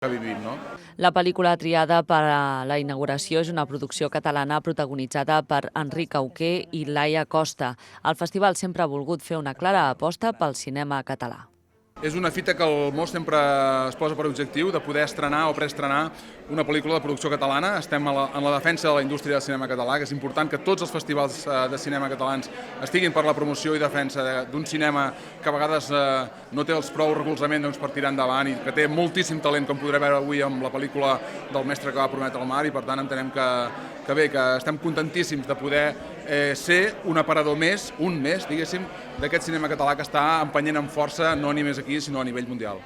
que vivim, no? La pel·lícula triada per a la inauguració és una producció catalana protagonitzada per Enric Auqué i Laia Costa. El festival sempre ha volgut fer una clara aposta pel cinema català. És una fita que el MOS sempre es posa per objectiu de poder estrenar o preestrenar una pel·lícula de producció catalana. Estem en la defensa de la indústria del cinema català, que és important que tots els festivals de cinema catalans estiguin per la promoció i defensa d'un cinema que a vegades no té els prou recolzament per tirar endavant i que té moltíssim talent, com podrem veure avui amb la pel·lícula del mestre que va prometre el mar, i per tant entenem que bé, que estem contentíssims de poder ser un aparador més, un més, diguéssim, d'aquest cinema català que està empenyent amb força, no només aquí, sinó a nivell mundial.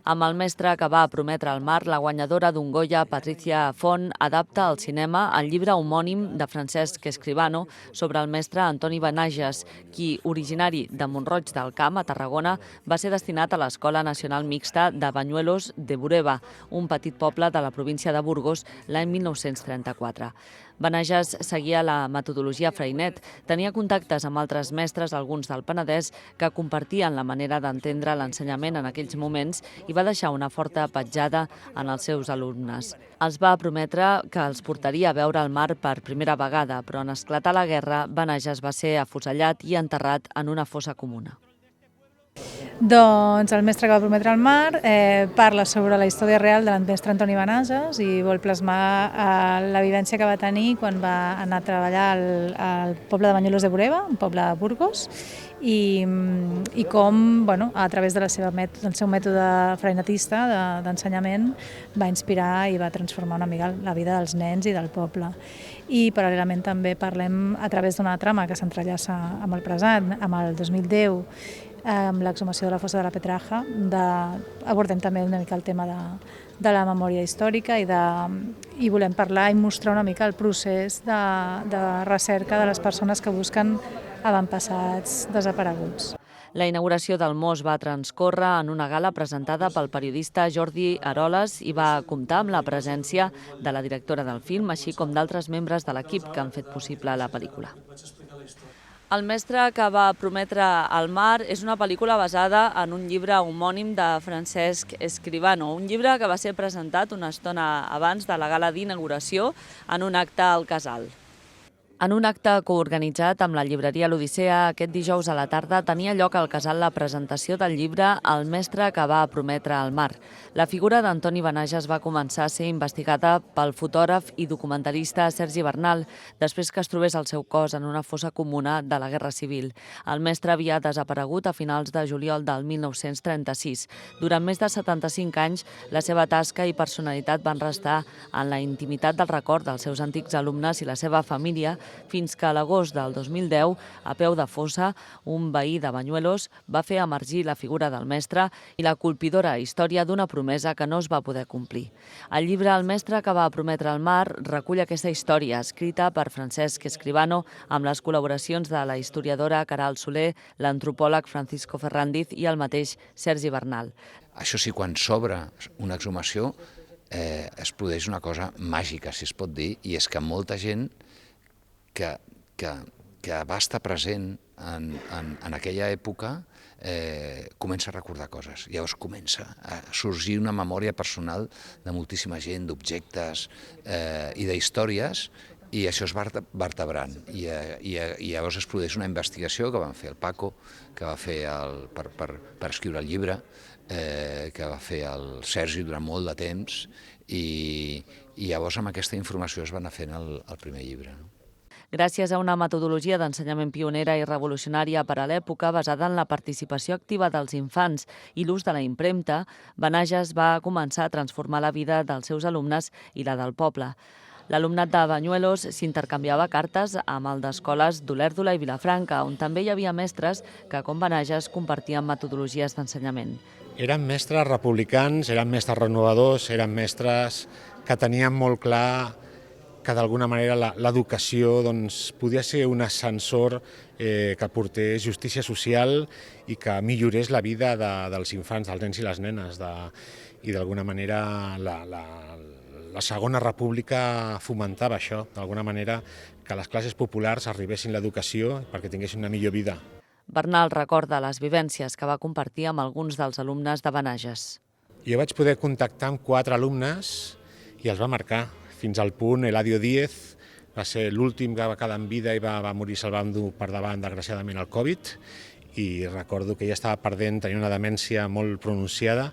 Amb el mestre que va prometre el mar, la guanyadora d'un Goya, Patricia Font, adapta al cinema el llibre homònim de Francesc Escribano sobre el mestre Antoni Benages, qui, originari de Mont-roig del Camp, a Tarragona, va ser destinat a l'Escola Nacional Mixta de Bañuelos de Bureba, un petit poble de la província de Burgos, l'any 1934. Benages seguia la metodologia Freinet, tenia contactes amb altres mestres, alguns del Penedès, que compartien la manera d'entendre l'ensenyament en aquells moments i va deixar una forta petjada en els seus alumnes. Els va prometre que els portaria a veure el mar per primera vegada, però en esclatar la guerra, Benages va ser afusellat i enterrat en una fossa comuna. Doncs el mestre que va prometre el mar parla sobre la història real de l'emestre Antoni Benages i vol plasmar la vivència que va tenir quan va anar a treballar al poble de Bañuelos de Bureba, un poble de Burgos, i com, a través del seu mètode freinetista d'ensenyament, va inspirar i va transformar una mica la vida dels nens i del poble. I paral·lelament també parlem a través d'una trama que s'entrellaça amb el present, amb el 2010, amb l'exhumació de la fossa de la Petraja. Abordem també una mica el tema de la memòria històrica i volem parlar i mostrar una mica el procés de recerca de les persones que busquen avantpassats desapareguts. La inauguració del MOS va transcórrer en una gala presentada pel periodista Jordi Aroles i va comptar amb la presència de la directora del film, així com d'altres membres de l'equip que han fet possible la pel·lícula. El mestre que va prometre el mar és una pel·lícula basada en un llibre homònim de Francesc Escribano, un llibre que va ser presentat una estona abans de la gala d'inauguració en un acte al Casal. En un acte coorganitzat amb la llibreria L'Odissea, aquest dijous a la tarda tenia lloc al Casal la presentació del llibre El mestre que va prometre el mar. La figura d'Antoni Benages va començar a ser investigada pel fotògraf i documentalista Sergi Bernal, després que es trobés el seu cos en una fossa comuna de la Guerra Civil. El mestre havia desaparegut a finals de juliol del 1936. Durant més de 75 anys, la seva tasca i personalitat van restar en la intimitat del record dels seus antics alumnes i la seva família, fins que a l'agost del 2010, a peu de fossa, un veí de Bañuelos va fer emergir la figura del mestre i la colpidora història d'una promesa que no es va poder complir. El llibre El mestre que va prometre el mar recull aquesta història, escrita per Francesc Escribano amb les col·laboracions de la historiadora Caral Soler, l'antropòleg Francisco Ferrandiz i el mateix Sergi Bernal. Això sí, quan s'obre una exhumació es produeix una cosa màgica, si es pot dir, i és que molta gent que va estar present en aquella època comença a recordar coses. Llavors comença a sorgir una memòria personal de moltíssima gent, d'objectes i d'històries, i això es va vertebrant. I llavors es produeix una investigació que van fer el Paco, que va fer per escriure el llibre, que va fer el Sergi durant molt de temps, i llavors amb aquesta informació es va anar fent el primer llibre. Gràcies a una metodologia d'ensenyament pionera i revolucionària per a l'època basada en la participació activa dels infants i l'ús de la impremta, Benages va començar a transformar la vida dels seus alumnes i la del poble. L'alumnat de Bañuelos s'intercanviava cartes amb el d'escoles d'Olèrdola i Vilafranca, on també hi havia mestres que, com Benages, compartien metodologies d'ensenyament. Eren mestres republicans, eren mestres renovadors, eren mestres que tenien molt clar que d'alguna manera l'educació podia ser un ascensor que portés justícia social i que millorés la vida dels infants, dels nens i les nenes. I d'alguna manera la Segona República fomentava això, d'alguna manera que les classes populars arribessin l'educació perquè tinguessin una millor vida. Bernal recorda les vivències que va compartir amb alguns dels alumnes de Benages. Jo vaig poder contactar amb 4 alumnes i els va marcar fins al punt. Eladio Díez va ser l'últim que va quedar en vida i va morir salvant-ho per davant, desgraciadament, el Covid, i recordo que ella estava perdent, tenia una demència molt pronunciada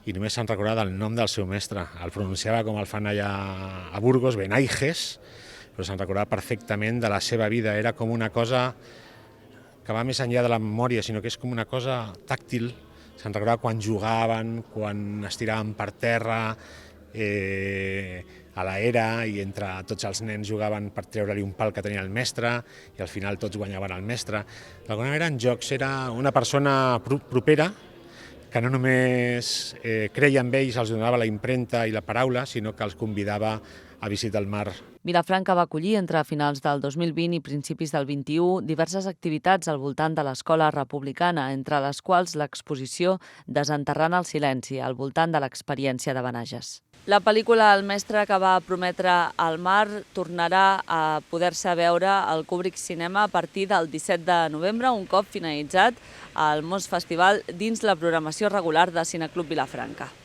i només se'n recordava del nom del seu mestre. El pronunciava com el fan allà a Burgos, Benaiges, però se'n recordava perfectament de la seva vida. Era com una cosa que va més enllà de la memòria, sinó que és com una cosa tàctil. Se'n recordava quan jugaven, quan es tiraven per terra, a l'era, i entre tots els nens jugaven per treure-li un pal que tenia el mestre i al final tots guanyaven el mestre. D'alguna manera en jocs era una persona propera que no només creia en ells, els donava la impremta i la paraula, sinó que els convidava a visitar el mar. Vilafranca va acollir entre finals del 2020 i principis del 21 diverses activitats al voltant de l'escola republicana, entre les quals l'exposició Desenterrant el silenci, al voltant de l'experiència de Benages. La pel·lícula El mestre que va prometre al mar tornarà a poder-se veure al Kubrick Cinema a partir del 17 de novembre, un cop finalitzat el Mos Festival dins la programació regular de Cineclub Vilafranca.